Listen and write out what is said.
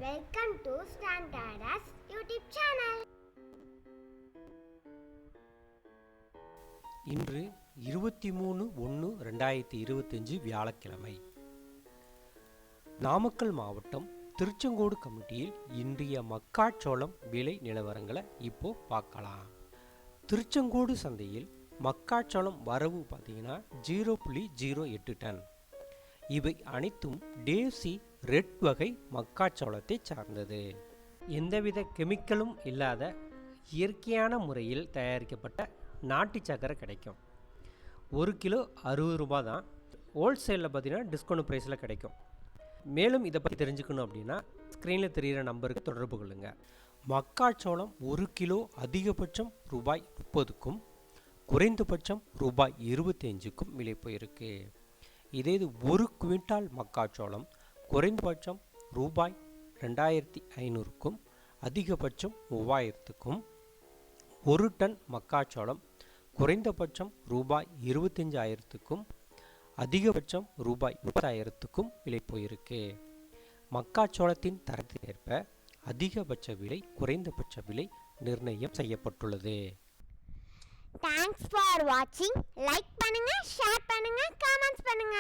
Welcome to Standardas YouTube channel. இன்று 23/1/2025 வியாழக்கிழமை. நாமக்கல் மாவட்டம் திருச்செங்கோடு கமிட்டியில் இன்றைய மக்காச்சோளம் விலை நிலவரங்களை இப்போ பார்க்கலாம். திருச்செங்கோடு சந்தையில் மக்காச்சோளம் வரவு பார்த்தீங்கன்னா 0.08 டன். இவை அனைத்தும் டேசி ரெட் வகை மக்காச்சோளத்தை சார்ந்தது. எந்தவித கெமிக்கலும் இல்லாத இயற்கையான முறையில் தயாரிக்கப்பட்ட நாட்டு சக்கரை கிடைக்கும். 1 கிலோ 60 ரூபா தான். ஹோல்சேலில் பார்த்தீங்கன்னா டிஸ்கவுண்ட் ப்ரைஸில் கிடைக்கும். மேலும் இதை பற்றி தெரிஞ்சுக்கணும் அப்படின்னா ஸ்க்ரீனில் தெரிகிற நம்பருக்கு தொடர்பு கொள்ளுங்கள். மக்காச்சோளம் 1 கிலோ அதிகபட்சம் ரூபாய் 30க்கும் குறைந்தபட்சம் ரூபாய் 25க்கும் விலை போயிருக்கு. இதே இது 1 குவிண்டால் மக்காச்சோளம் குறைந்தபட்சம் ரூபாய் 2500க்கும் அதிகபட்சம் 3000க்கும், 1 டன் மக்காச்சோளம் குறைந்தபட்சம் ரூபாய் 25,000க்கும் அதிகபட்சம் ரூபாய் 30,000க்கும் விலை போயிருக்கு. மக்காச்சோளத்தின் தரத்திற்கேற்ப அதிகபட்ச விலை குறைந்தபட்ச விலை நிர்ணயம் செய்யப்பட்டுள்ளது. Thanks for watching. Like பண்ணுங்க, ஷேர் பண்ணுங்க, கமெண்ட்ஸ் பண்ணுங்க.